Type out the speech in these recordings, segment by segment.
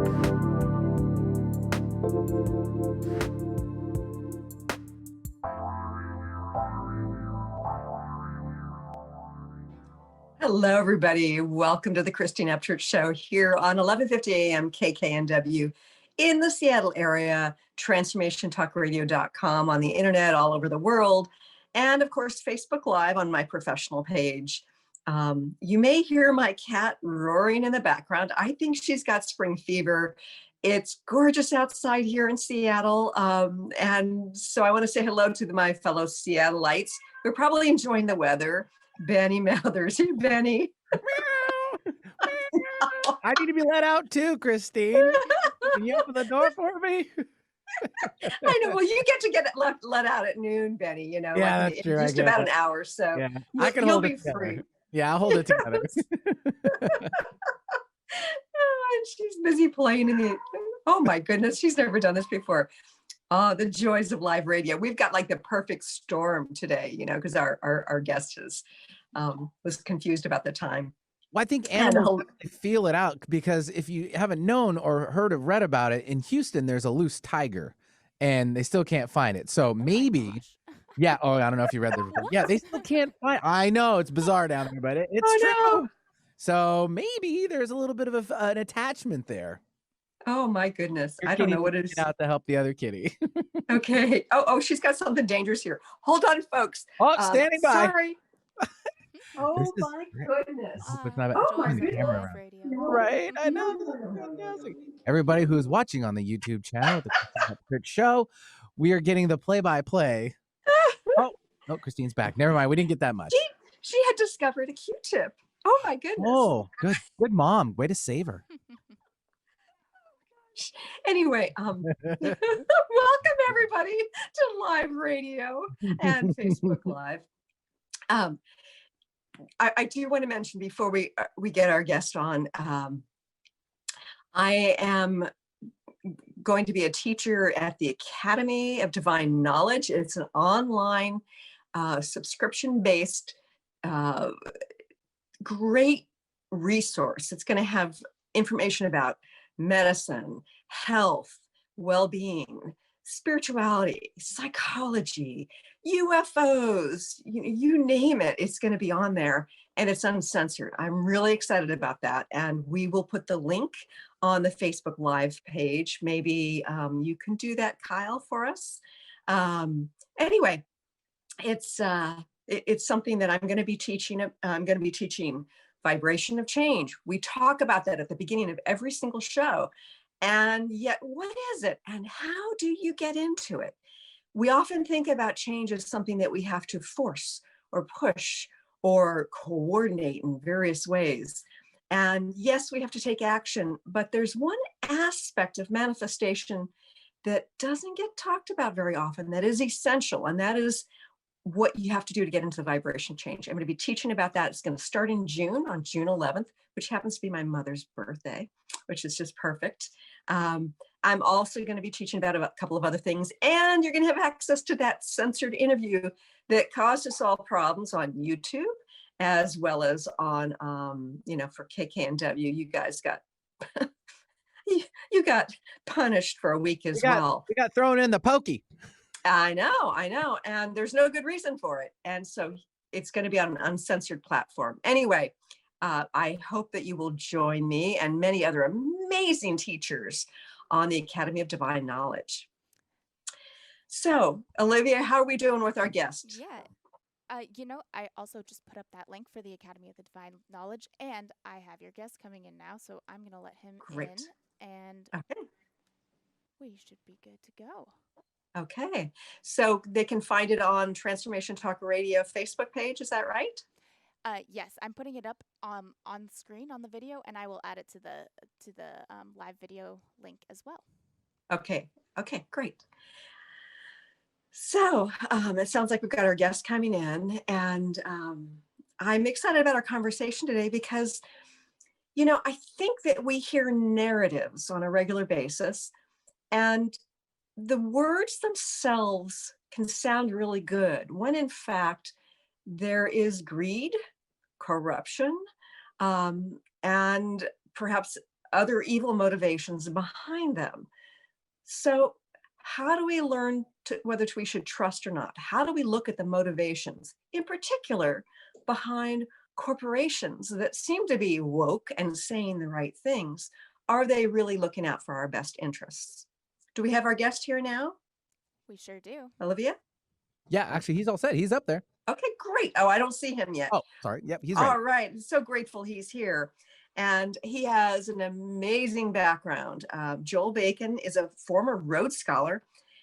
Hello, everybody. Welcome to the Christine Upchurch Show here on 1150 AM KKNW in the Seattle area, transformationtalkradio.com, on the internet all over the world, and of course, Facebook Live on my professional page. You may hear my cat roaring in the background. I think she's got spring fever. It's gorgeous outside here in Seattle. And so I want to say hello to my fellow Seattleites who are probably enjoying the weather. Benny Mathers. Hey, Benny. I need to be let out too, Christine. Can you open the door for me? I know. Well, you get to get let out at noon, Benny. You know, Yeah, like that's true. just about an hour, so yeah, I can you'll hold be it together. free. Yeah, I'll hold it together. And she's busy playing in the. Oh my goodness, she's never done this before. Oh, the joys of live radio. We've got like the perfect storm today, you know, because our guest was confused about the time. Well, I think animals feel it out, because if you haven't known or heard or read about it, in Houston, there's a loose tiger and they still can't find it. So maybe, yeah. Oh, I don't know if you read the report. Yeah, they still can't find. I know it's bizarre down there, but it's true. No. So maybe there's a little bit of an attachment there. Oh my goodness. Your I don't know what it is. Out to help the other kitty. Okay. Oh, she's got something dangerous here. Hold on, folks. Oh, standing by. Sorry. Oh my goodness. Oh my goodness. Right. I know. Everybody who's watching on the YouTube channel, the Christine Upchurch Show, we are getting the play-by-play. Oh, Christine's back. Never mind. We didn't get that much. She had discovered a Q-tip. Oh my goodness. Oh, good mom. Way to save her. Anyway, welcome everybody to live radio and Facebook Live. I do want to mention before we get our guest on, I am going to be a teacher at the Academy of Divine Knowledge. It's an online subscription-based great resource. It's going to have information about medicine, health, well-being, spirituality, psychology, UFOs, you name it, it's going to be on there, and it's uncensored. I'm really excited about that, and we will put the link on the Facebook Live page. Maybe you can do that, Kyle, for us. Anyway, it's something that I'm going to be teaching. I'm going to be teaching vibration of change. We talk about that at the beginning of every single show. And yet, what is it? And how do you get into it? We often think about change as something that we have to force or push or coordinate in various ways. And yes, we have to take action, but there's one aspect of manifestation that doesn't get talked about very often that is essential, and that is what you have to do to get into the vibration change. I'm going to be teaching about that. It's going to start in June, on June 11th, which happens to be my mother's birthday, which is just perfect. I'm also going to be teaching about a couple of other things, and you're going to have access to that censored interview that caused us all problems on YouTube, as well as on, for KKNW. You guys got, you got punished for a week as well. We got thrown in the pokey. I know. And there's no good reason for it. And so it's going to be on an uncensored platform. Anyway, I hope that you will join me and many other amazing teachers on the Academy of Divine Knowledge. So, Olivia, how are we doing with our guest? Yeah. I also just put up that link for the Academy of the Divine Knowledge, and I have your guest coming in now, so I'm going to let him in, and we should be good to go. Okay, so they can find it on Transformation Talk Radio Facebook page, is that right? Yes, I'm putting it up on screen on the video, and I will add it to the live video link as well. Okay, great. So it sounds like we've got our guest coming in, and I'm excited about our conversation today because, I think that we hear narratives on a regular basis, and the words themselves can sound really good when in fact there is greed, corruption, and perhaps other evil motivations behind them. So how do we learn whether we should trust or not? How do we look at the motivations, in particular, behind corporations that seem to be woke and saying the right things? Are they really looking out for our best interests? Do we have our guest here now? We sure do. Olivia? Yeah, actually, he's all set. He's up there. Okay, great. Oh, I don't see him yet. Oh, sorry. Yep, he's ready. All right. So grateful he's here. And he has an amazing background. Joel Bakan is a former Rhodes Scholar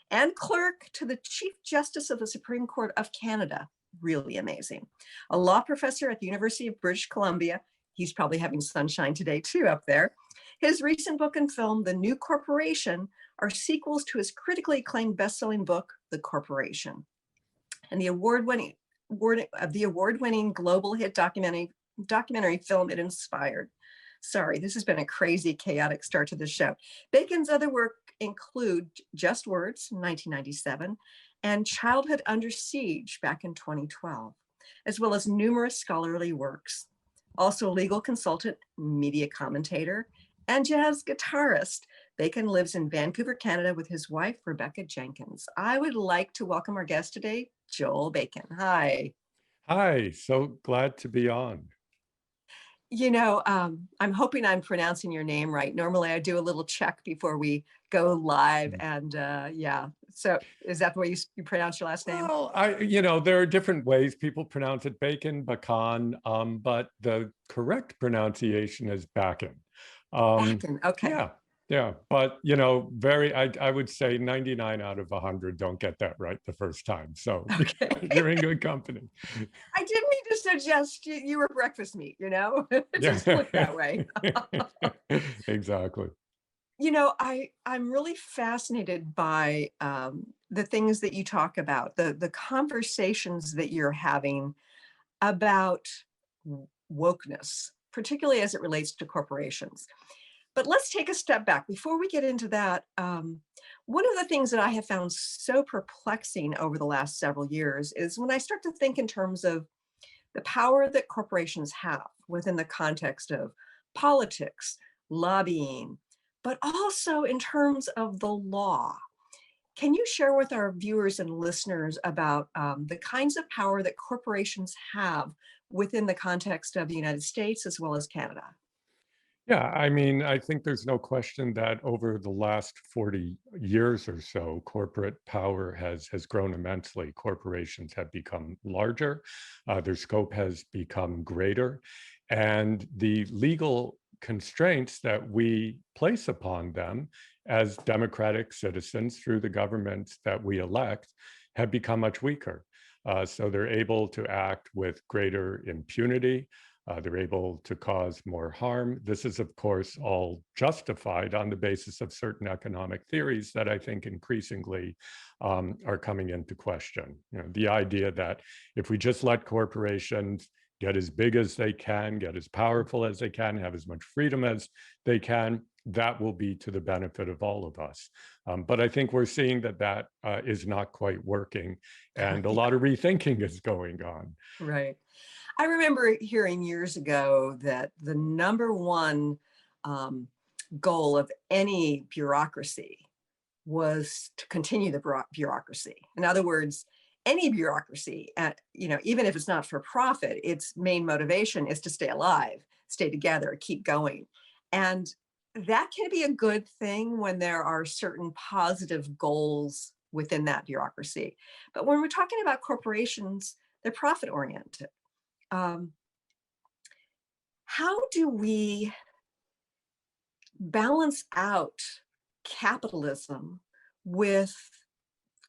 and clerk to the Chief Justice of the Supreme Court of Canada. Really amazing. A law professor at the University of British Columbia. He's probably having sunshine today too up there. His recent book and film, The New Corporation, are sequels to his critically acclaimed best-selling book, The Corporation. And the award-winning global hit documentary film it inspired. Sorry, this has been a crazy, chaotic start to the show. Bakan's other work include Just Words, 1997, and Childhood Under Siege, back in 2012, as well as numerous scholarly works. Also a legal consultant, media commentator, and jazz guitarist. Bakan lives in Vancouver, Canada with his wife, Rebecca Jenkins. I would like to welcome our guest today, Joel Bakan. Hi. Hi, so glad to be on. You know, I'm hoping I'm pronouncing your name right. Normally I do a little check before we go live. And yeah, so is that the way you pronounce your last name? Well, there are different ways people pronounce it, Bakan, but the correct pronunciation is Bakan. Bakan, okay. Yeah, but I would say 99 out of 100 don't get that right the first time. So okay. You're in good company. I didn't mean to suggest you were breakfast meat, it just looked that way. Exactly. I'm really fascinated by the things that you talk about, the conversations that you're having about wokeness, particularly as it relates to corporations. But let's take a step back. Before we get into that, one of the things that I have found so perplexing over the last several years is when I start to think in terms of the power that corporations have within the context of politics, lobbying, but also in terms of the law. Can you share with our viewers and listeners about the kinds of power that corporations have within the context of the United States as well as Canada? Yeah, I think there's no question that over the last 40 years or so, corporate power has grown immensely. Corporations have become larger, their scope has become greater, and the legal constraints that we place upon them as democratic citizens through the governments that we elect have become much weaker. So they're able to act with greater impunity. They're able to cause more harm. This is, of course, all justified on the basis of certain economic theories that I think increasingly are coming into question. The idea that if we just let corporations get as big as they can, get as powerful as they can, have as much freedom as they can, that will be to the benefit of all of us. But I think we're seeing that is not quite working, and a lot of rethinking is going on. Right. I remember hearing years ago that the number one goal of any bureaucracy was to continue the bureaucracy. In other words, any bureaucracy, even if it's not for profit, its main motivation is to stay alive, stay together, keep going. And that can be a good thing when there are certain positive goals within that bureaucracy. But when we're talking about corporations, they're profit oriented. How do we balance out capitalism with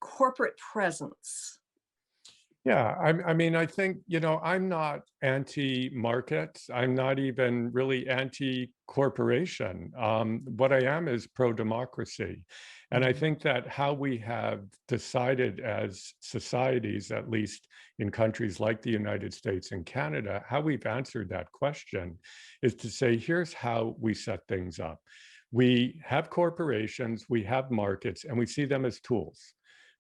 corporate presence? Yeah, I think, I'm not anti-market. I'm not even really anti-corporation. What I am is pro-democracy. And I think that how we have decided as societies, at least in countries like the United States and Canada, how we've answered that question is to say, here's how we set things up. We have corporations, we have markets, and we see them as tools.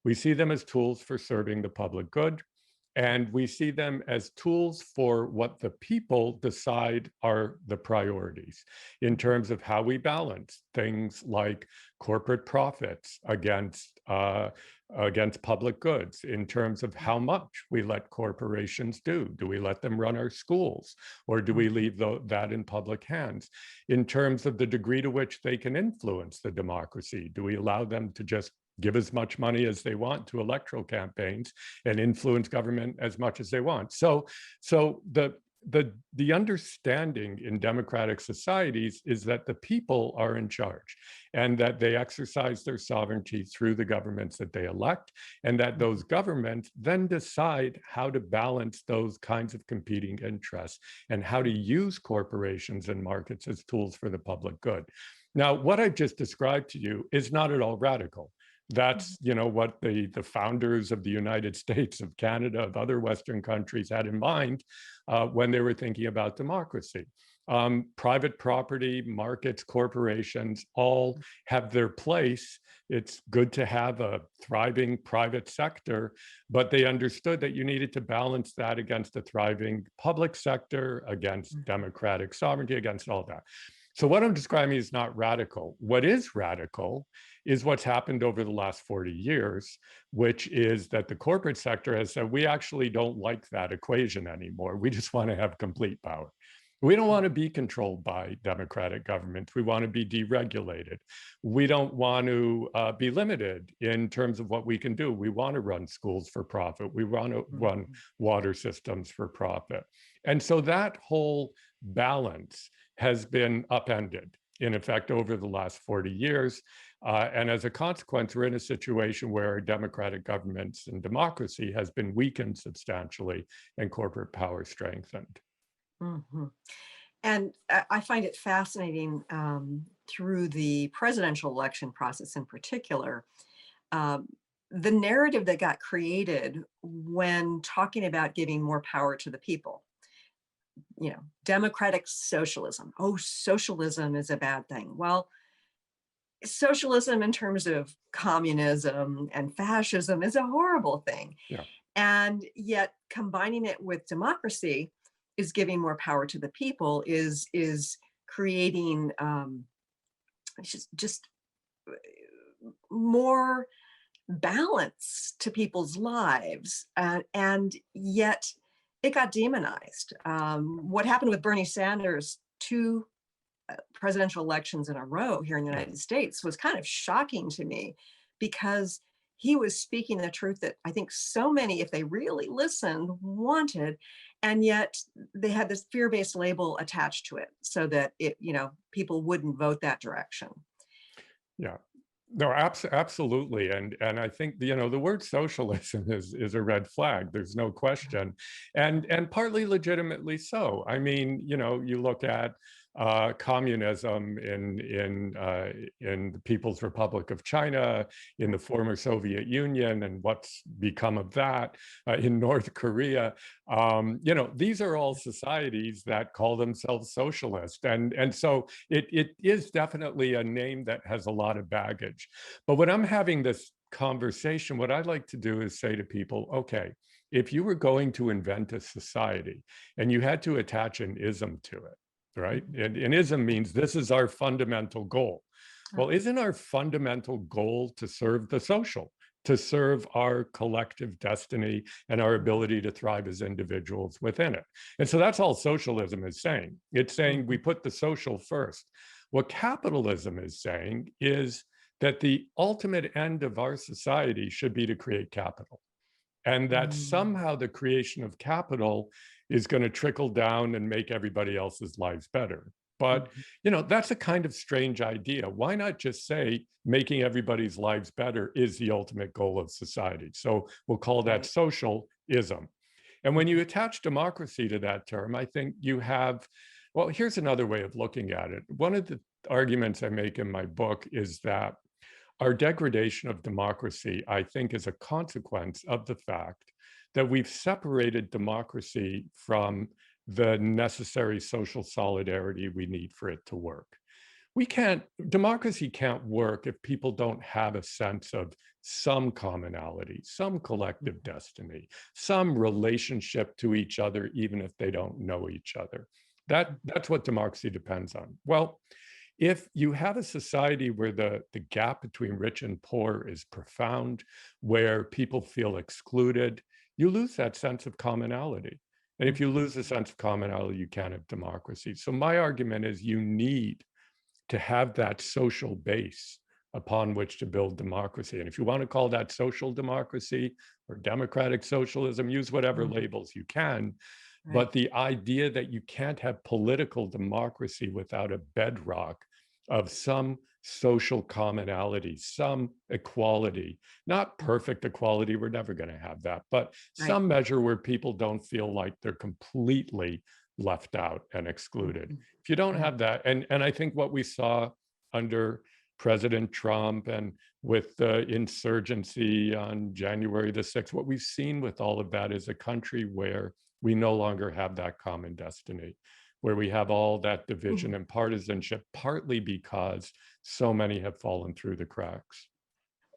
We see them as tools for serving the public good. And we see them as tools for what the people decide are the priorities in terms of how we balance things like corporate profits against public goods, in terms of how much we let corporations do. Do we let them run our schools, or do we leave that in public hands? In terms of the degree to which they can influence the democracy, do we allow them to just give as much money as they want to electoral campaigns and influence government as much as they want? So the understanding in democratic societies is that the people are in charge, and that they exercise their sovereignty through the governments that they elect, and that those governments then decide how to balance those kinds of competing interests and how to use corporations and markets as tools for the public good. Now, what I've just described to you is not at all radical. That's, what the founders of the United States, of Canada, of other Western countries had in mind when they were thinking about democracy. Private property, markets, corporations all have their place. It's good to have a thriving private sector, but they understood that you needed to balance that against a thriving public sector, against democratic sovereignty, against all that. So what I'm describing is not radical. What is radical is what's happened over the last 40 years, which is that the corporate sector has said, we actually don't like that equation anymore. We just want to have complete power. We don't want to be controlled by democratic governments. We want to be deregulated. We don't want to be limited in terms of what we can do. We want to run schools for profit. We want to run water systems for profit. And so that whole balance has been upended, in effect, over the last 40 years. And as a consequence, we're in a situation where democratic governments and democracy has been weakened substantially and corporate power strengthened. And I find it fascinating through the presidential election process in particular, the narrative that got created when talking about giving more power to the people. Democratic socialism. Oh, socialism is a bad thing. Well, socialism in terms of communism and fascism is a horrible thing. Yeah. And yet combining it with democracy is giving more power to the people, is creating just more balance to people's lives. And yet it got demonized. What happened with Bernie Sanders 2 presidential elections in a row here in the United States was kind of shocking to me, because he was speaking the truth that I think so many, if they really listened, wanted, and yet they had this fear-based label attached to it so that people wouldn't vote that direction. Yeah. No, absolutely. And I think, the word socialism is a red flag. There's no question. And partly legitimately so. I mean, you look at communism in the People's Republic of China, in the former Soviet Union, and what's become of that in North Korea. These are all societies that call themselves socialist, and so it is definitely a name that has a lot of baggage. But when I'm having this conversation, what I'd like to do is say to people, okay, if you were going to invent a society and you had to attach an ism to it, right? And ism means this is our fundamental goal. Well, isn't our fundamental goal to serve the social, to serve our collective destiny and our ability to thrive as individuals within it? And so that's all socialism is saying. It's saying we put the social first. What capitalism is saying is that the ultimate end of our society should be to create capital. And that somehow the creation of capital is going to trickle down and make everybody else's lives better. But, that's a kind of strange idea. Why not just say making everybody's lives better is the ultimate goal of society? So we'll call that socialism. And when you attach democracy to that term, I think you have, well, here's another way of looking at it. One of the arguments I make in my book is that our degradation of democracy, I think, is a consequence of the fact that we've separated democracy from the necessary social solidarity we need for it to work. Democracy can't work if people don't have a sense of some commonality, some collective destiny, some relationship to each other, even if they don't know each other. That's what democracy depends on. Well, if you have a society where the gap between rich and poor is profound, where people feel excluded, you lose that sense of commonality. And if you lose the sense of commonality, you can't have democracy. So my argument is you need to have that social base upon which to build democracy. And if you want to call that social democracy or democratic socialism, use whatever labels you can. Right. But the idea that you can't have political democracy without a bedrock of some social commonality, some equality, not perfect equality, we're never going to have that, but some measure where people don't feel like they're completely left out and excluded. If you don't have that, and I think what we saw under President Trump and with the insurgency on January the 6th, what we've seen with all of that is a country where we no longer have that common destiny, where we have all that division and partisanship, partly because so many have fallen through the cracks.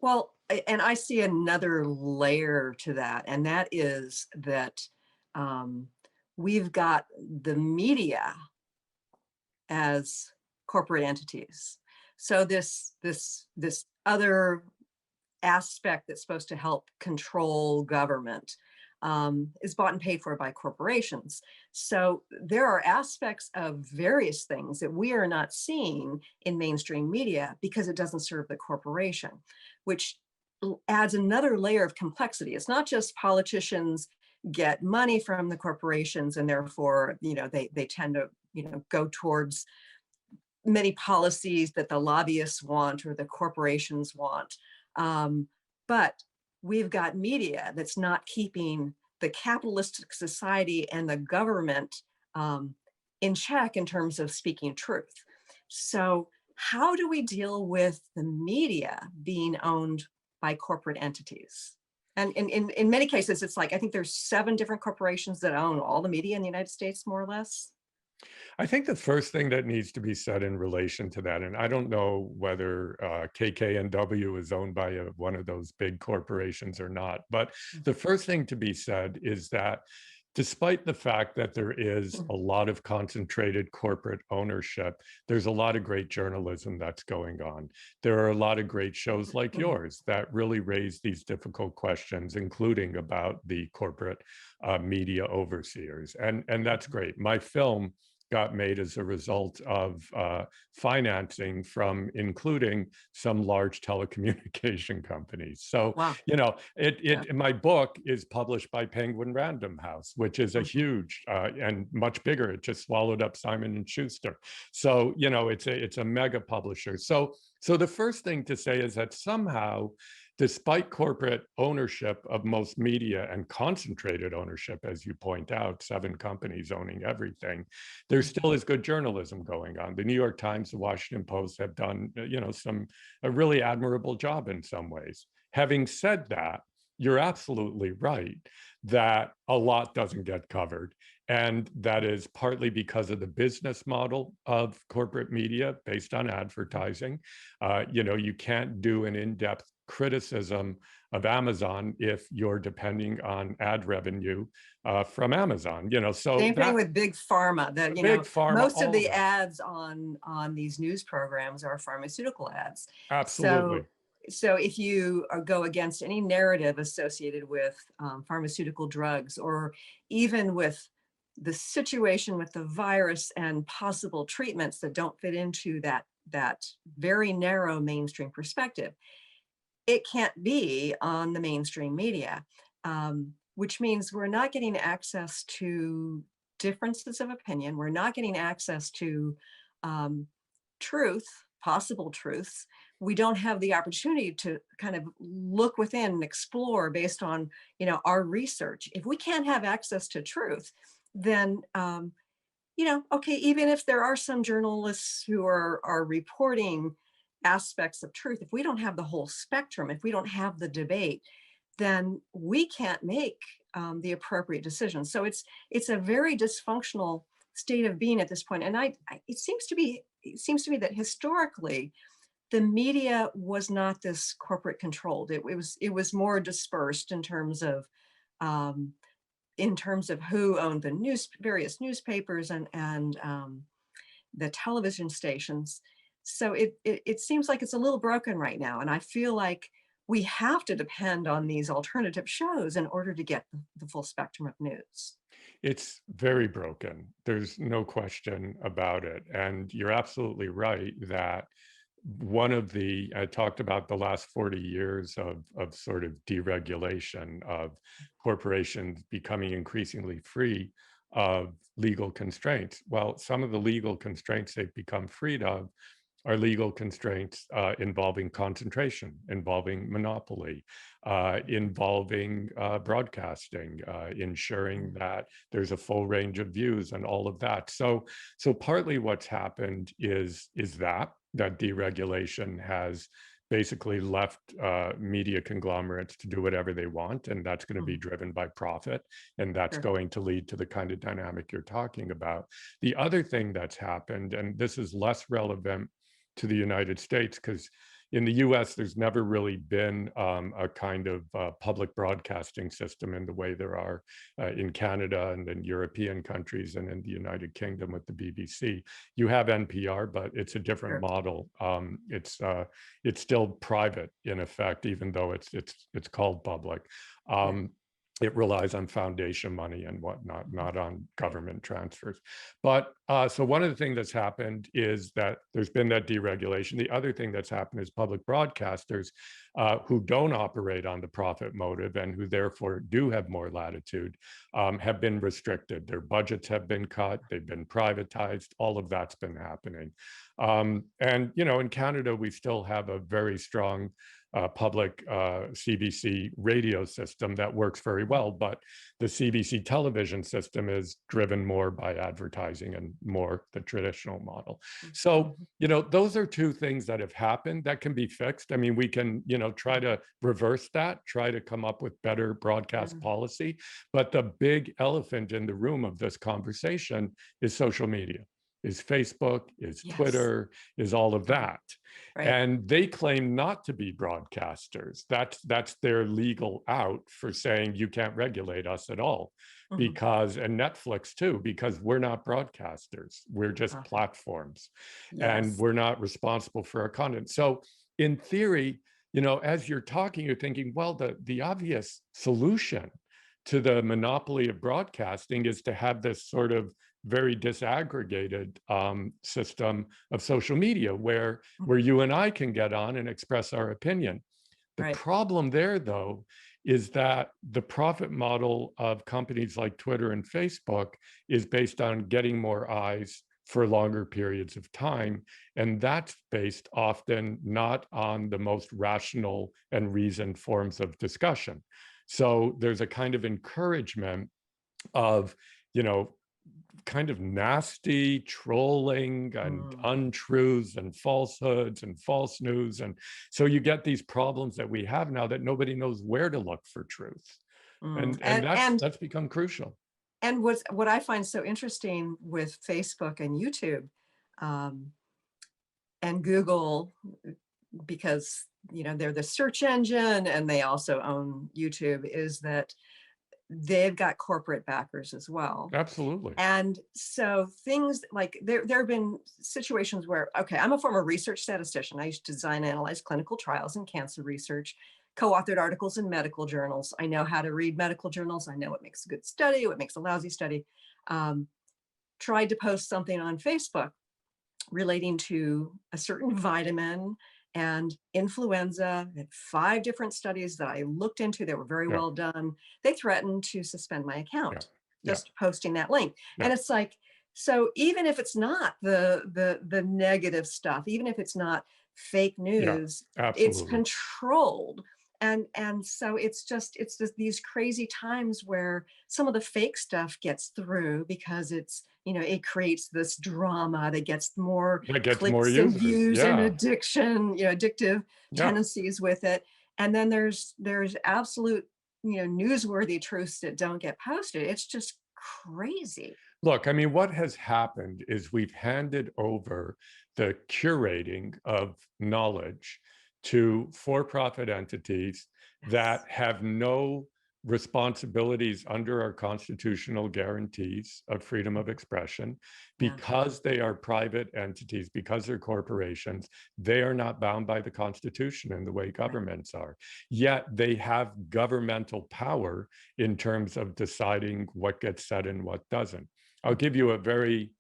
Well, and I see another layer to that, and that is that we've got the media as corporate entities. So this other aspect that's supposed to help control government is bought and paid for by corporations. So there are aspects of various things that we are not seeing in mainstream media because it doesn't serve the corporation, which adds another layer of complexity. It's not just politicians get money from the corporations and therefore, they tend to, go towards many policies that the lobbyists want or the corporations want. But we've got media that's not keeping the capitalistic society and the government in check in terms of speaking truth. So how do we deal with the media being owned by corporate entities? And in many cases, it's like, I think there's 7 different corporations that own all the media in the United States, more or less. I think the first thing that needs to be said in relation to that, and I don't know whether KKNW is owned by one of those big corporations or not, but the first thing to be said is that despite the fact that there is a lot of concentrated corporate ownership, there's a lot of great journalism that's going on. There are a lot of great shows like yours that really raise these difficult questions, including about the corporate media overseers. And that's great. My film got made as a result of financing from including some large telecommunication companies. So, wow. My book is published by Penguin Random House, which is a huge and much bigger. It just swallowed up Simon & Schuster. So, it's a mega publisher. So the first thing to say is that somehow, despite corporate ownership of most media and concentrated ownership, as you point out, 7 companies owning everything, there still is good journalism going on. The New York Times, the Washington Post have done, a really admirable job in some ways. Having said that, you're absolutely right that a lot doesn't get covered. And that is partly because of the business model of corporate media based on advertising. You can't do an in-depth criticism of Amazon if you're depending on ad revenue from Amazon. So same thing with big pharma. That big pharma, most of the ads on these news programs are pharmaceutical ads. Absolutely. So if you go against any narrative associated with pharmaceutical drugs, or even with the situation with the virus and possible treatments that don't fit into that very narrow mainstream perspective, it can't be on the mainstream media, which means we're not getting access to differences of opinion. We're not getting access to truth, possible truths. We don't have the opportunity to kind of look within and explore based on, our research. If we can't have access to truth, then, okay, even if there are some journalists who are reporting aspects of truth, if we don't have the whole spectrum, if we don't have the debate, then we can't make the appropriate decisions. So it's a very dysfunctional state of being at this point. And it seems to be it seems to me that historically, the media was not this corporate controlled. It was more dispersed um, in terms of who owned the various newspapers and the television stations. So it seems like it's a little broken right now, and I feel like we have to depend on these alternative shows in order to get the full spectrum of news. It's very broken. There's no question about it. And you're absolutely right that I talked about the last 40 years of sort of deregulation, of corporations becoming increasingly free of legal constraints. Well, some of the legal constraints they've become freed of are legal constraints involving concentration, involving monopoly, involving broadcasting, ensuring that there's a full range of views and all of that. So partly what's happened is that deregulation has basically left media conglomerates to do whatever they want, and that's going to be driven by profit, and that's going to lead to the kind of dynamic you're talking about. The other thing that's happened, and this is less relevant to the United States, because in the US, there's never really been a kind of public broadcasting system in the way there are in Canada and in European countries and in the United Kingdom with the BBC. You have NPR, but it's a different model. It's still private in effect, even though it's called public. It relies on foundation money and whatnot, not on government transfers. But so one of the things that's happened is that there's been that deregulation. The other thing that's happened is public broadcasters who don't operate on the profit motive and who therefore do have more latitude have been restricted. Their budgets have been cut, they've been privatized, all of that's been happening. And, you know, in Canada, we still have a very strong public CBC radio system that works very well, but the CBC television system is driven more by advertising and more the traditional model. So, you know, those are two things that have happened that can be fixed. I mean, we can, you know, try to reverse that, try to come up with better broadcast policy, but the big elephant in the room of this conversation is social media. Is Facebook, is Twitter, is all of that. And they claim not to be broadcasters. That's their legal out for saying you can't regulate us at all. Because, and Netflix too, because we're not broadcasters, we're just platforms, and we're not responsible for our content. So in theory, you know, as you're talking, you're thinking, well, the obvious solution to the monopoly of broadcasting is to have this sort of very disaggregated system of social media where you and I can get on and express our opinion. The problem there, though, is that the profit model of companies like Twitter and Facebook is based on getting more eyes for longer periods of time. And that's based often not on the most rational and reasoned forms of discussion. So there's a kind of encouragement of, you know, kind of nasty trolling and untruths and falsehoods and false news. And so you get these problems that we have now that nobody knows where to look for truth. And that's become crucial. And what I find so interesting with Facebook and YouTube and Google, because, you know, they're the search engine and they also own YouTube, is that they've got corporate backers as well. Absolutely. And so things like there have been situations where, okay, I'm a former research statistician. I used to design and analyze clinical trials in cancer research, co-authored articles in medical journals. I know how to read medical journals. I know what makes a good study, what makes a lousy study. Tried to post something on Facebook relating to a certain vitamin and influenza. Had 5 different studies that I looked into that were very well done. They threatened to suspend my account just posting that link. And it's like, so even if it's not the negative stuff, even if it's not fake news, it's controlled. And so it's just these crazy times where some of the fake stuff gets through because it's, you know, it creates this drama that gets more clicks and views and addiction, you know, addictive tendencies with it. And then there's absolute, you know, newsworthy truths that don't get posted. It's just crazy. Look, I mean, what has happened is we've handed over the curating of knowledge to for-profit entities that have no responsibilities under our constitutional guarantees of freedom of expression. Because they are private entities, because they're corporations, they are not bound by the Constitution in the way governments are. Yet they have governmental power in terms of deciding what gets said and what doesn't. I'll give you a very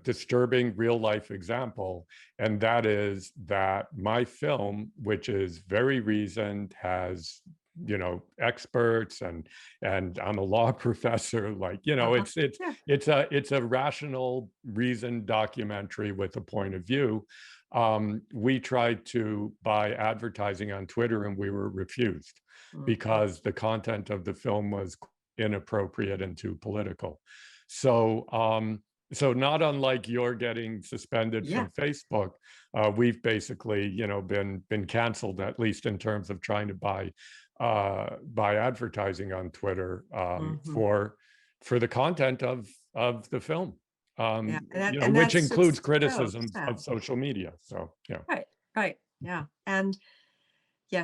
disturbing real life example, and that is that my film, which is very reasoned, has experts, and I'm a law professor, like it's a rational, reasoned documentary with a point of view. We tried to buy advertising on Twitter and we were refused because the content of the film was inappropriate and too political. So so not unlike you're getting suspended from Facebook, we've basically been canceled, at least in terms of trying to buy advertising on Twitter for the content of the film, which includes criticisms of social media. So right, yeah, and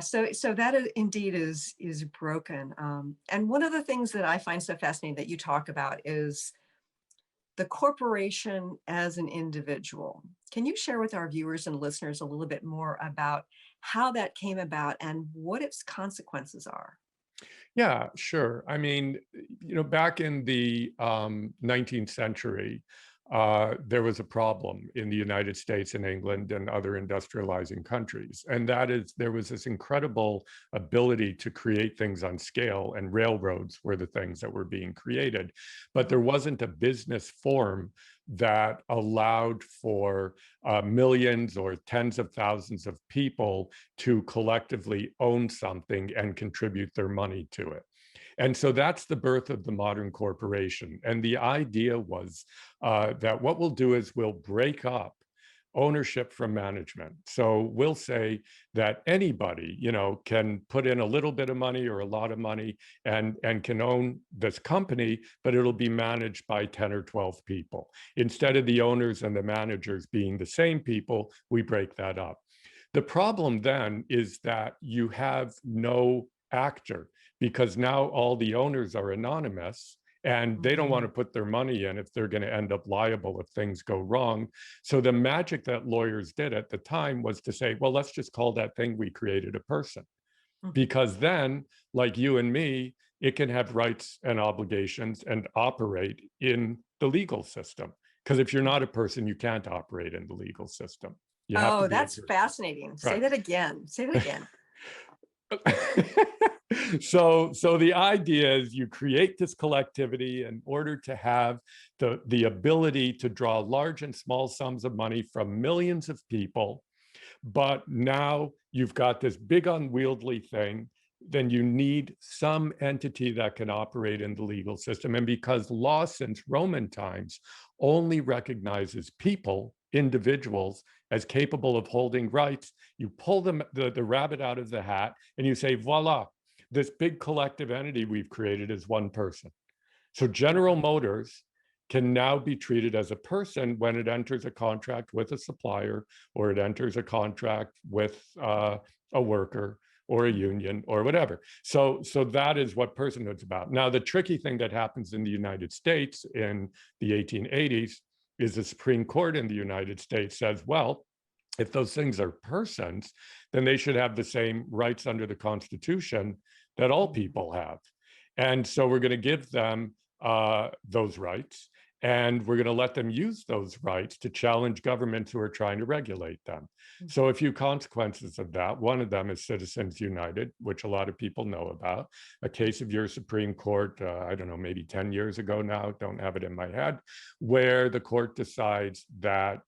so that indeed is broken. And one of the things that I find so fascinating that you talk about is the corporation as an individual. Can you share with our viewers and listeners a little bit more about how that came about and what its consequences are? Yeah, sure. I mean, back in the 19th century, there was a problem in the United States and England and other industrializing countries. And that is, there was this incredible ability to create things on scale, and railroads were the things that were being created. But there wasn't a business form that allowed for millions or tens of thousands of people to collectively own something and contribute their money to it. And so that's the birth of the modern corporation. And the idea was that what we'll do is we'll break up ownership from management. So we'll say that anybody, can put in a little bit of money or a lot of money and can own this company, but it'll be managed by 10 or 12 people. Instead of the owners and the managers being the same people, we break that up. The problem then is that you have no actor, because now all the owners are anonymous and they don't want to put their money in if they're going to end up liable if things go wrong. So the magic that lawyers did at the time was to say, well, let's just call that thing we created a person. Because then, like you and me, it can have rights and obligations and operate in the legal system. Because if you're not a person, you can't operate in the legal system. Oh, that's fascinating. Right. Say that again. Say that again. So the idea is you create this collectivity in order to have the ability to draw large and small sums of money from millions of people. But now you've got this big unwieldy thing, then you need some entity that can operate in the legal system. And because law since Roman times only recognizes people, individuals, as capable of holding rights, you pull the rabbit out of the hat and you say, voila, this big collective entity we've created is one person. So General Motors can now be treated as a person when it enters a contract with a supplier, or it enters a contract with a worker or a union or whatever. So that is what personhood's about. Now, the tricky thing that happens in the United States in the 1880s is the Supreme Court in the United States says, well, if those things are persons, then they should have the same rights under the Constitution that all people have. And so we're going to give them those rights, and we're going to let them use those rights to challenge governments who are trying to regulate them. So a few consequences of that. One of them is Citizens United, which a lot of people know about. A case of your Supreme Court, I don't know, maybe 10 years ago now, don't have it in my head, where the court decides that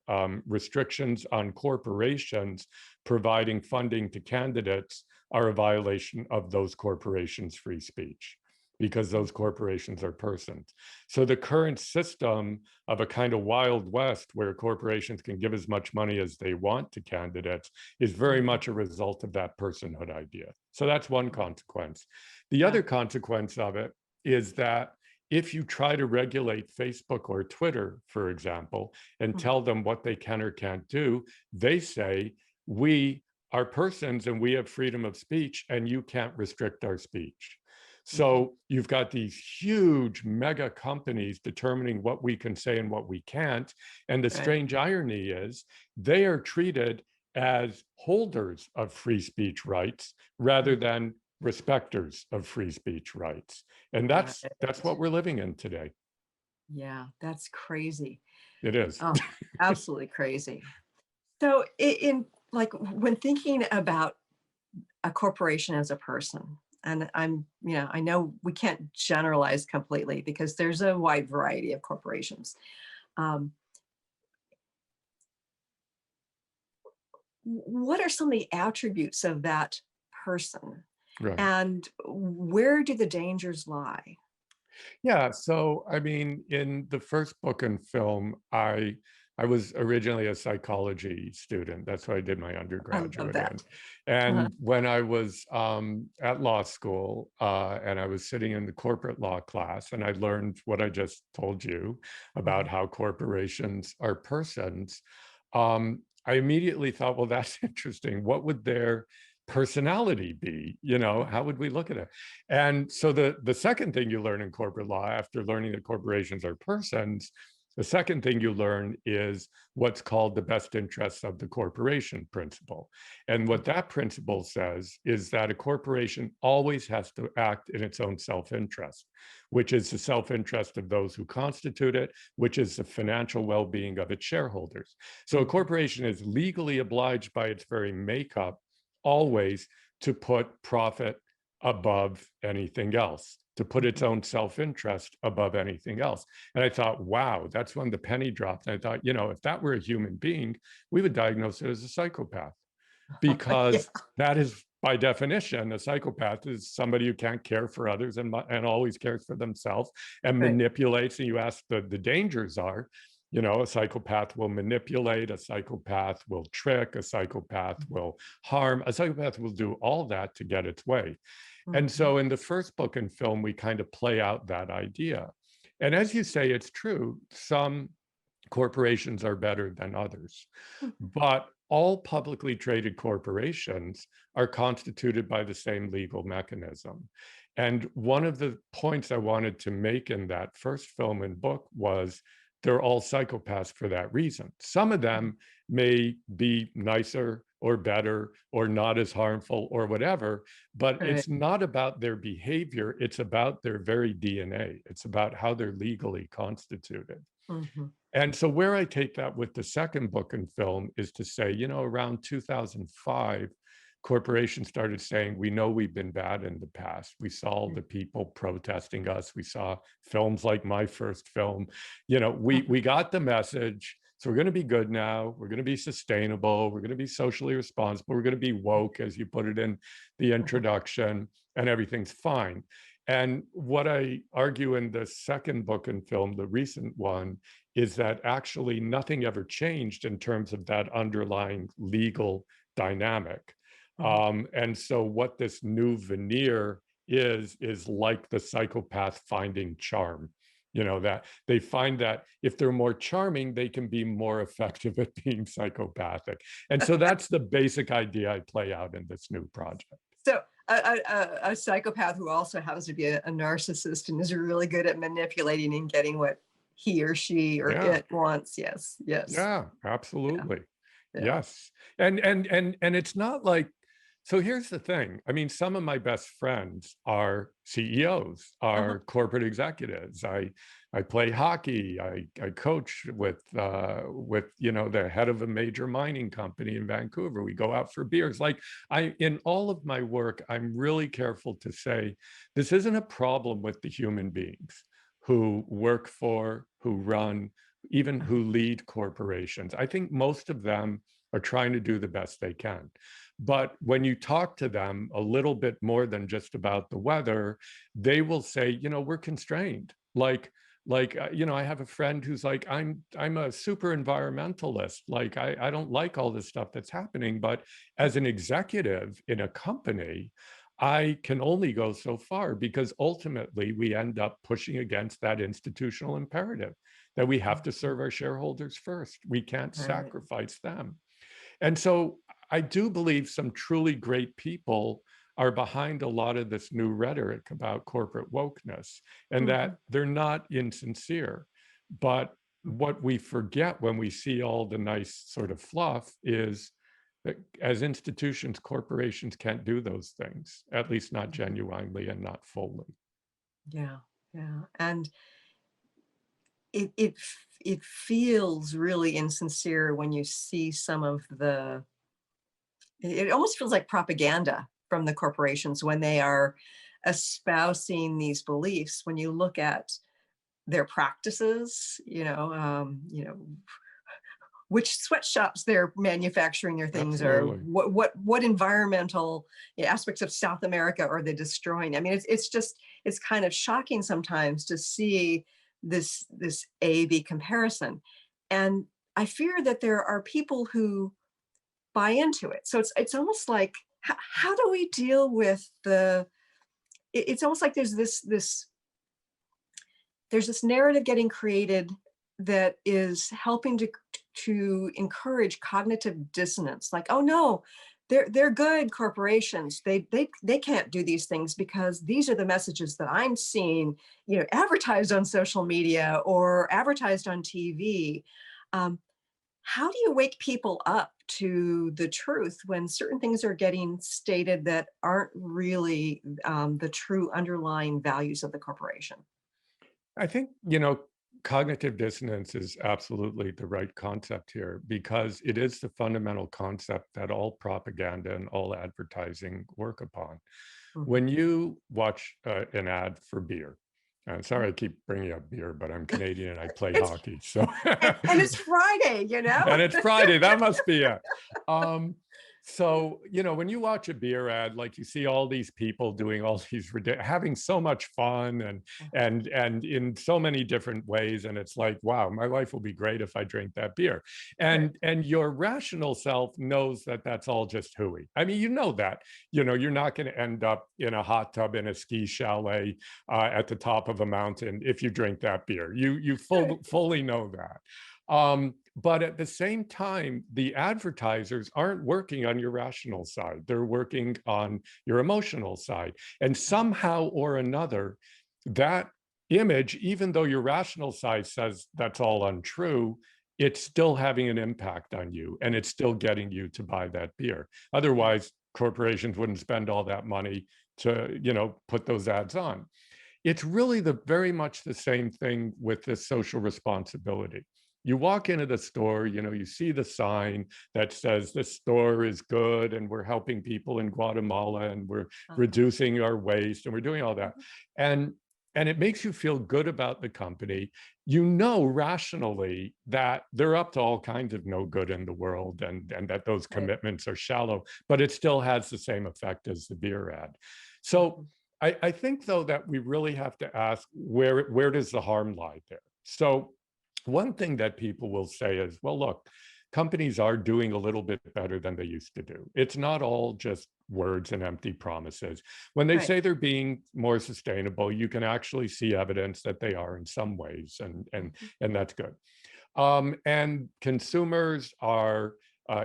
restrictions on corporations providing funding to candidates are a violation of those corporations' free speech, because those corporations are persons. So the current system of a kind of Wild West where corporations can give as much money as they want to candidates is very much a result of that personhood idea. So that's one consequence. The other consequence of it is that if you try to regulate Facebook or Twitter, for example, and tell them what they can or can't do, they say, we are persons and we have freedom of speech and you can't restrict our speech. So you've got these huge mega companies determining what we can say and what we can't. And the strange irony is they are treated as holders of free speech rights rather than respecters of free speech rights. And that's what we're living in today. Yeah, that's crazy. It is. Oh, absolutely crazy. So in like when thinking about a corporation as a person, and I know we can't generalize completely because there's a wide variety of corporations. What are some of the attributes of that person? Right. And where do the dangers lie? Yeah, so I mean, in the first book and film, I was originally a psychology student. That's what I did my undergraduate in. And when I was at law school and I was sitting in the corporate law class, and I learned what I just told you about how corporations are persons, I immediately thought, well, that's interesting. What would their personality be? How would we look at it? And so the second thing you learn in corporate law, after learning that corporations are persons, the second thing you learn is what's called the best interests of the corporation principle. And what that principle says is that a corporation always has to act in its own self-interest, which is the self-interest of those who constitute it, which is the financial well-being of its shareholders. So a corporation is legally obliged by its very makeup always to put profit above anything else, to put its own self-interest above anything else. And I thought, wow, that's when the penny dropped. And I thought, if that were a human being, we would diagnose it as a psychopath, because that is, by definition, a psychopath is somebody who can't care for others and always cares for themselves and manipulates. And you ask the dangers are, a psychopath will manipulate, a psychopath will trick, a psychopath will harm, a psychopath will do all that to get its way. And so in the first book and film, we kind of play out that idea. And as you say, it's true, some corporations are better than others, but all publicly traded corporations are constituted by the same legal mechanism. And one of the points I wanted to make in that first film and book was they're all psychopaths for that reason. Some of them may be nicer or better or not as harmful or whatever, but it's not about their behavior. It's about their very DNA. It's about how they're legally constituted. And so where I take that with the second book and film is to say, around 2005, corporations started saying, we know we've been bad in the past. We saw the people protesting us. We saw films like my first film. We got the message. So we're going to be good now. We're going to be sustainable. We're going to be socially responsible. We're going to be woke, as you put it in the introduction, and everything's fine. And what I argue in the second book and film, the recent one, is that actually nothing ever changed in terms of that underlying legal dynamic. And so what this new veneer is like the psychopath finding charm, that they find that if they're more charming, they can be more effective at being psychopathic. And so that's the basic idea I play out in this new project. So a psychopath who also happens to be a narcissist and is really good at manipulating and getting what he or she or it wants. Yes. Yeah, absolutely. Yes. And it's not like, so here's the thing. I mean, some of my best friends are CEOs, are corporate executives. I play hockey. I coach with the head of a major mining company in Vancouver. We go out for beers. In all of my work, I'm really careful to say, this isn't a problem with the human beings who work for, who run, even who lead corporations. I think most of them are trying to do the best they can. But when you talk to them a little bit more than just about the weather, they will say, we're constrained. I have a friend who's like, I'm a super environmentalist. I don't like all this stuff that's happening. But as an executive in a company, I can only go so far, because ultimately we end up pushing against that institutional imperative that we have to serve our shareholders first. We can't sacrifice them. And so I do believe some truly great people are behind a lot of this new rhetoric about corporate wokeness, and that they're not insincere. But what we forget when we see all the nice sort of fluff is that as institutions, corporations can't do those things, at least not genuinely and not fully. Yeah, yeah. And it feels really insincere when you see some of the, it almost feels like propaganda from the corporations when they are espousing these beliefs. When you look at their practices, which sweatshops they're manufacturing their things, Absolutely. or what environmental aspects of South America are they destroying. I mean, it's kind of shocking sometimes to see this A/B comparison. And I fear that there are people who buy into it. So it's almost like, how do we deal with it's almost like there's this narrative getting created that is helping to encourage cognitive dissonance. Like, oh no, they're good corporations. They can't do these things because these are the messages that I'm seeing, advertised on social media or advertised on TV. How do you wake people up to the truth when certain things are getting stated that aren't really the true underlying values of the corporation? I think, cognitive dissonance is absolutely the right concept here, because it is the fundamental concept that all propaganda and all advertising work upon. When you watch an ad for beer, and sorry I keep bringing up beer, but I'm Canadian and I play hockey, so and it's Friday, and it's Friday, that must be it. So, when you watch a beer ad, like you see all these people doing all these having so much fun and in so many different ways, and it's like, wow, my life will be great if I drink that beer. And your rational self knows that that's all just hooey. I mean, that, you're not going to end up in a hot tub in a ski chalet at the top of a mountain if you drink that beer. You fully know that. But at the same time, the advertisers aren't working on your rational side. They're working on your emotional side. And somehow or another, that image, even though your rational side says that's all untrue, it's still having an impact on you, and it's still getting you to buy that beer. Otherwise, corporations wouldn't spend all that money to, put those ads on. It's really very much the same thing with this social responsibility. You walk into the store, you see the sign that says this store is good and we're helping people in Guatemala and we're reducing our waste and we're doing all that. And it makes you feel good about the company. Rationally that they're up to all kinds of no good in the world, and that those commitments are shallow, but it still has the same effect as the beer ad. So I think, though, that we really have to ask, where does the harm lie there? So one thing that people will say is, well, look, companies are doing a little bit better than they used to do. It's not all just words and empty promises. When they say they're being more sustainable, you can actually see evidence that they are in some ways, and that's good. And consumers are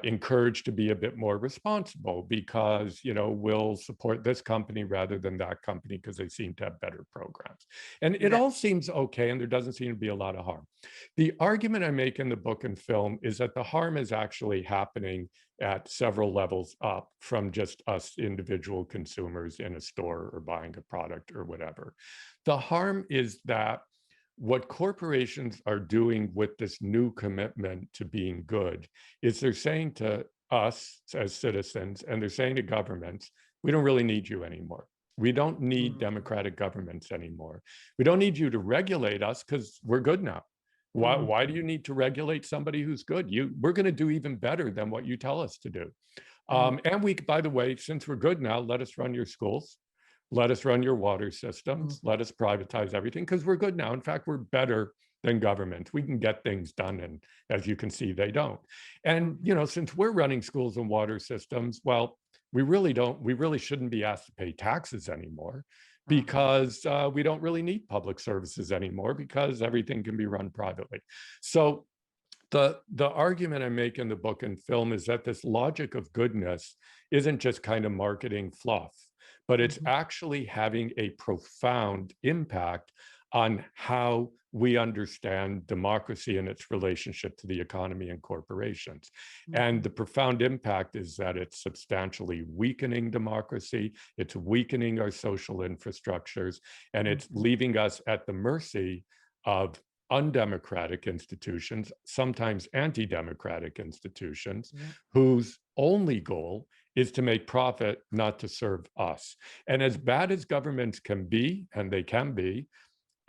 encouraged to be a bit more responsible because, we'll support this company rather than that company because they seem to have better programs. And it all seems okay, and there doesn't seem to be a lot of harm. The argument I make in the book and film is that the harm is actually happening at several levels up from just us individual consumers in a store or buying a product or whatever. The harm is that what corporations are doing with this new commitment to being good is they're saying to us as citizens, and they're saying to governments, we don't really need you anymore. We don't need democratic governments anymore. We don't need you to regulate us because we're good now. Why do you need to regulate somebody who's good? We're going to do even better than what you tell us to do. And we, by the way, since we're good now, let us run your schools. Let us run your water systems. Let us privatize everything because we're good now. In fact, we're better than government. We can get things done. And as you can see, they don't. And, since we're running schools and water systems, well, we really shouldn't be asked to pay taxes anymore, because we don't really need public services anymore because everything can be run privately. So the argument I make in the book and film is that this logic of goodness isn't just kind of marketing fluff, but it's actually having a profound impact on how we understand democracy and its relationship to the economy and corporations. And the profound impact is that it's substantially weakening democracy, it's weakening our social infrastructures, and it's leaving us at the mercy of undemocratic institutions, sometimes anti-democratic institutions, whose only goal is to make profit, not to serve us. And as bad as governments can be, and they can be,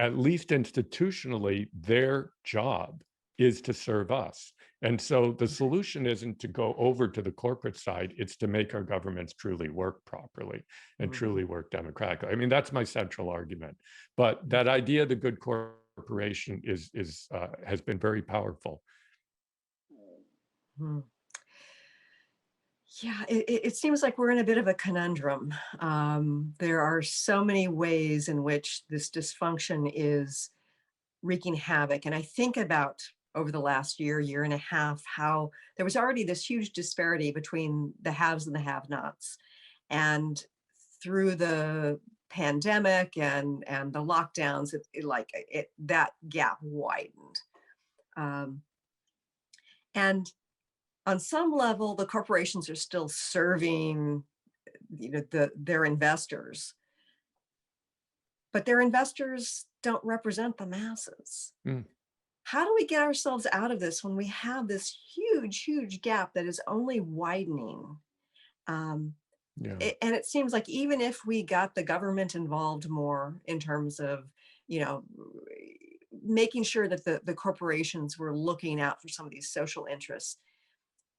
at least institutionally, their job is to serve us. And so the solution isn't to go over to the corporate side, it's to make our governments truly work properly and truly work democratically. I mean, that's my central argument. But that idea of the good corporation has been very powerful. Yeah, it seems like we're in a bit of a conundrum. There are so many ways in which this dysfunction is wreaking havoc. And I think about over the last year and a half, how there was already this huge disparity between the haves and the have-nots. And through the pandemic and the lockdowns, that gap widened. And on some level, the corporations are still serving, their investors, but their investors don't represent the masses. How do we get ourselves out of this when we have this huge gap that is only widening? And it seems like even if we got the government involved more in terms of, making sure that the corporations were looking out for some of these social interests,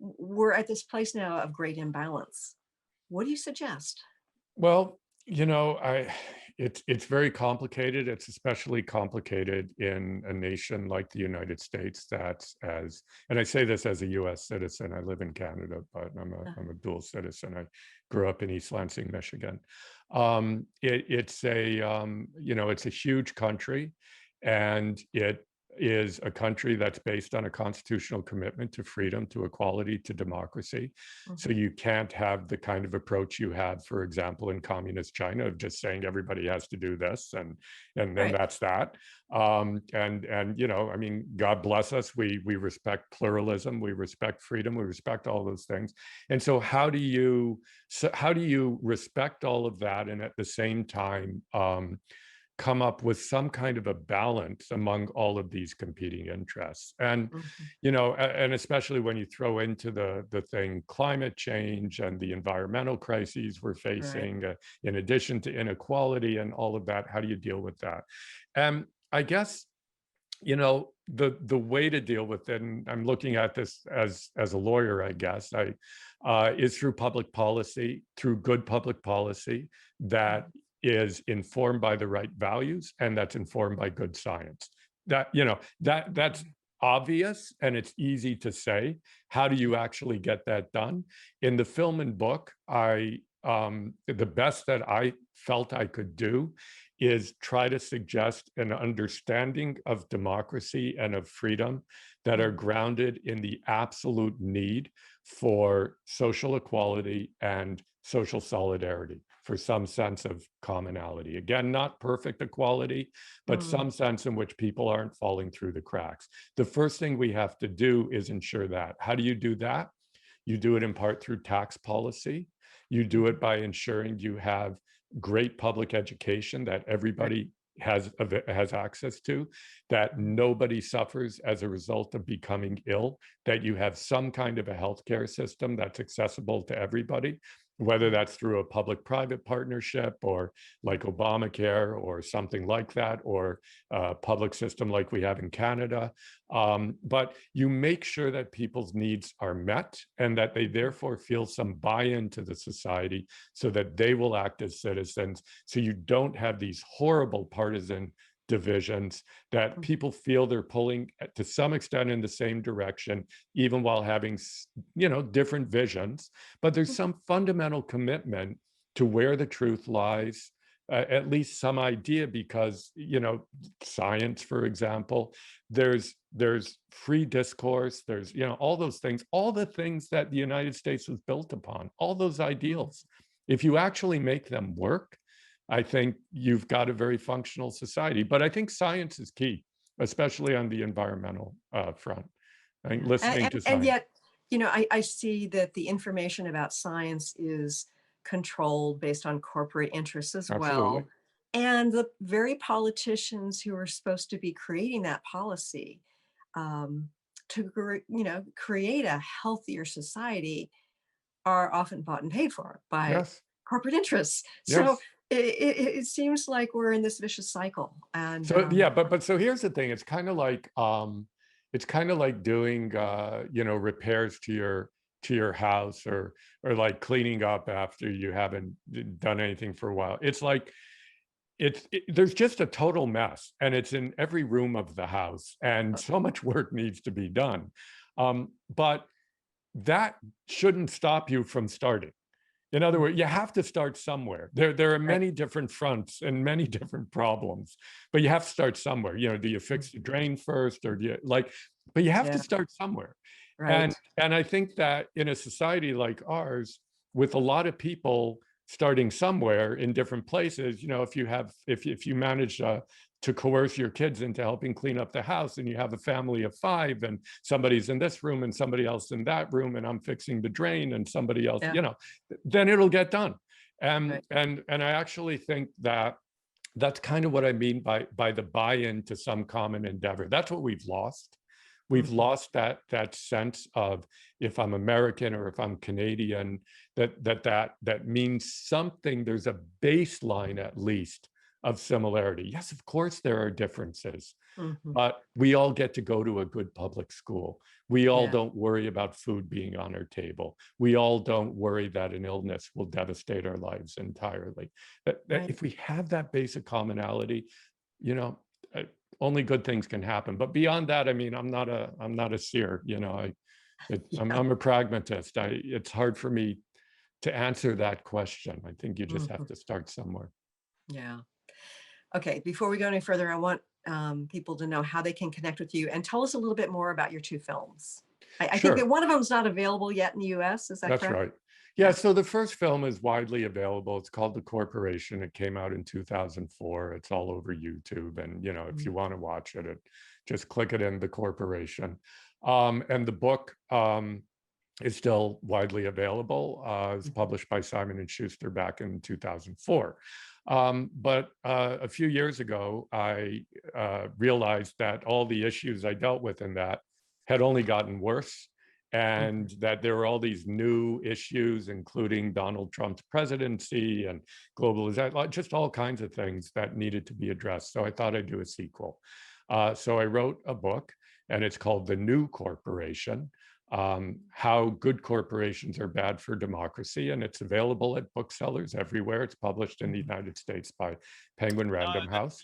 we're at this place now of great imbalance. What do you suggest? Well, it's very complicated. It's especially complicated in a nation like the United States and I say this as a U.S. citizen. I live in Canada, but I'm a dual citizen. I grew up in East Lansing, Michigan. It's a huge country, and it is a country that's based on a constitutional commitment to freedom, to equality, to democracy. So you can't have the kind of approach you had, for example, in communist China, of just saying everybody has to do this and then that's that. I mean, God bless us. We respect pluralism, we respect freedom, we respect all those things. And so how do you respect all of that and at the same time come up with some kind of a balance among all of these competing interests? And and especially when you throw into the thing climate change and the environmental crises we're facing, in addition to inequality and all of that, how do you deal with that? And I guess the way to deal with it, and I'm looking at this as a lawyer, I guess, is through public policy, through good public policy that is informed by the right values and that's informed by good science. That's obvious and it's easy to say. How do you actually get that done? In the film and book, the best that I felt I could do is try to suggest an understanding of democracy and of freedom that are grounded in the absolute need for social equality and social solidarity, for some sense of commonality. Again, not perfect equality, but some sense in which people aren't falling through the cracks. The first thing we have to do is ensure that. How do you do that? You do it in part through tax policy. You do it by ensuring you have great public education that everybody has access to, that nobody suffers as a result of becoming ill, that you have some kind of a healthcare system that's accessible to everybody, whether that's through a public-private partnership or like Obamacare or something like that, or a public system like we have in Canada. But you make sure that people's needs are met and that they therefore feel some buy-in to the society so that they will act as citizens. So you don't have these horrible partisan divisions, that people feel they're pulling to some extent in the same direction, even while having, different visions. But there's some fundamental commitment to where the truth lies, at least some idea, because, science, for example, there's free discourse, there's, all those things, all the things that the United States was built upon, all those ideals. If you actually make them work, I think you've got a very functional society. But I think science is key, especially on the environmental front. I think listening to science. And yet, I see that the information about science is controlled based on corporate interests as well. And the very politicians who are supposed to be creating that policy to create a healthier society are often bought and paid for by corporate interests. So it seems like we're in this vicious cycle. And so but so here's the thing. It's kind of like doing repairs to your house, or like cleaning up after you haven't done anything for a while. It's like there's just a total mess, and it's in every room of the house, and so much work needs to be done. But that shouldn't stop you from starting. In other words, you have to start somewhere. There are many different fronts and many different problems, but you have to start somewhere. Do you fix the drain first, or do you but you have to start somewhere. And I think that in a society like ours, with a lot of people starting somewhere in different places, if you manage to coerce your kids into helping clean up the house, and you have a family of 5, and somebody's in this room and somebody else in that room, and I'm fixing the drain and somebody else, then it'll get done. And I actually think that that's kind of what I mean by the buy-in to some common endeavor. That's what we've lost. We've lost that sense of, if I'm American or if I'm Canadian, that means something. There's a baseline, at least, of similarity. Yes, of course there are differences, but we all get to go to a good public school. We all don't worry about food being on our table. We all don't worry that an illness will devastate our lives entirely. If we have that basic commonality, only good things can happen. But beyond that, I mean, I'm not a seer. I'm a pragmatist. It's hard for me to answer that question. I think you just have to start somewhere. Yeah. Okay, before we go any further, I want people to know how they can connect with you, and tell us a little bit more about your 2 films. I think that one of them is not available yet in the US. Is that correct? That's right. Yeah, so the first film is widely available. It's called The Corporation. It came out in 2004. It's all over YouTube. And, if you want to watch it, just click it in, The Corporation. And the book is still widely available. It was published by Simon & Schuster back in 2004. But a few years ago, I realized that all the issues I dealt with in that had only gotten worse, and that there were all these new issues, including Donald Trump's presidency and globalization, just all kinds of things that needed to be addressed. So I thought I'd do a sequel. So I wrote a book, and it's called The New Corporation: How Good Corporations Are Bad for Democracy. And it's available at booksellers everywhere. It's published in the United States by Penguin Random House,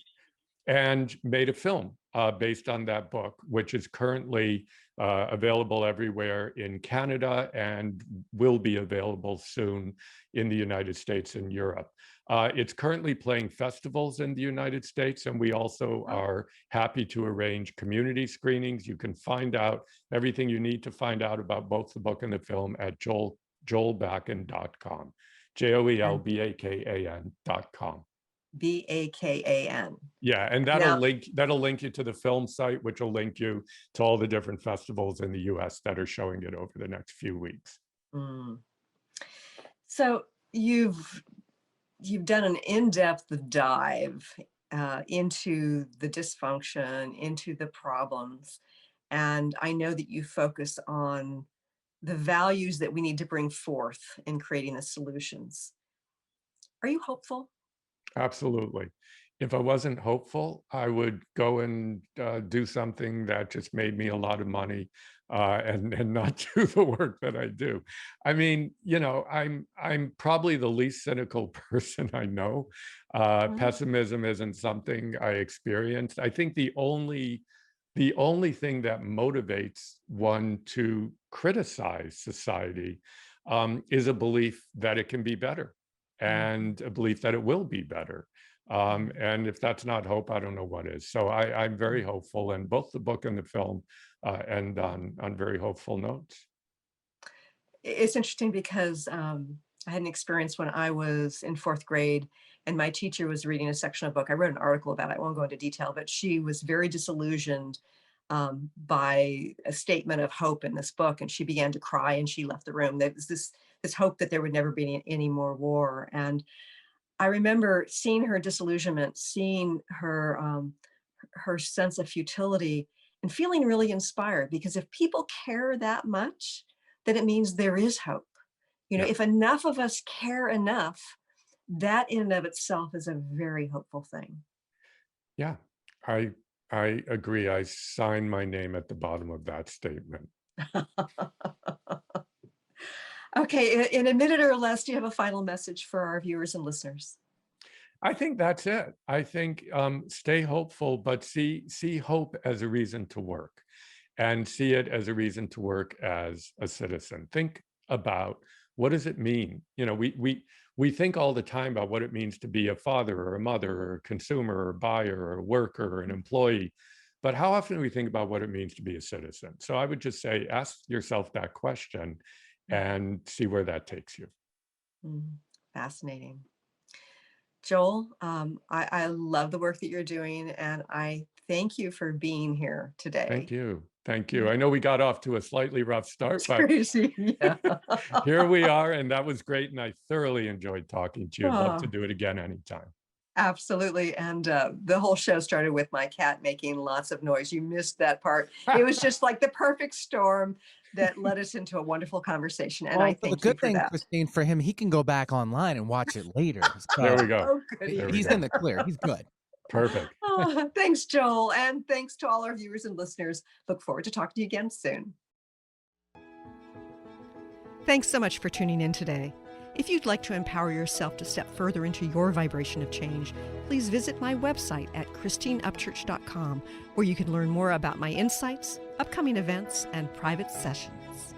and made a film based on that book, which is currently available everywhere in Canada and will be available soon in the United States and Europe. It's currently playing festivals in the United States, and we also are happy to arrange community screenings. You can find out everything you need to find out about both the book and the film at joelbakan.com, JOELBAKAN.com. BAKAN. Yeah, and that'll link you to the film site, which will link you to all the different festivals in the US that are showing it over the next few weeks. So you've done an in-depth dive into the dysfunction, into the problems, and I know that you focus on the values that we need to bring forth in creating the solutions. Are you hopeful? Absolutely. If I wasn't hopeful, I would go and do something that just made me a lot of money, and not do the work that I do. I mean, I'm probably the least cynical person I know. Pessimism isn't something I experienced. I think the only thing that motivates one to criticize society is a belief that it can be better, and a belief that it will be better. And if that's not hope, I don't know what is. So I'm very hopeful, and both the book and the film end on very hopeful notes. It's interesting because I had an experience when I was in fourth grade, and my teacher was reading a section of a book. I wrote an article about it. I won't go into detail, but she was very disillusioned by a statement of hope in this book, and she began to cry and she left the room. There was this hope that there would never be any more war. And I remember seeing her disillusionment, seeing her sense of futility, and feeling really inspired, because if people care that much, then it means there is hope. Yeah. If enough of us care enough, that in and of itself is a very hopeful thing. Yeah, I agree. I sign my name at the bottom of that statement. Okay, in a minute or less, do you have a final message for our viewers and listeners? I think that's it. I think stay hopeful, but see hope as a reason to work, and see it as a reason to work as a citizen. Think about, what does it mean? We think all the time about what it means to be a father or a mother or a consumer or a buyer or a worker or an employee, but how often do we think about what it means to be a citizen? So I would just say, ask yourself that question and see where that takes you. Fascinating. Joel, I love the work that you're doing, and I thank you for being here today. Thank you. Thank you. I know we got off to a slightly rough start, It's but crazy. Yeah. here we are, and that was great. And I thoroughly enjoyed talking to you. I'd love to Oh, do it again anytime. absolutely. And the whole show started with my cat making lots of noise. You missed that part. It was just like the perfect storm that led us into a wonderful conversation. And I Well, the thank you good for thing, that. Christine, for him, he can go back online and watch it later. There So we go. Oh, goody. There we he's go. in the clear. He's good. Perfect. Oh, thanks, Joel. And thanks to all our viewers and listeners. Look forward to talking to you again soon. Thanks so much for tuning in today. If you'd like to empower yourself to step further into your vibration of change, please visit my website at christineupchurch.com, where you can learn more about my insights, upcoming events, and private sessions.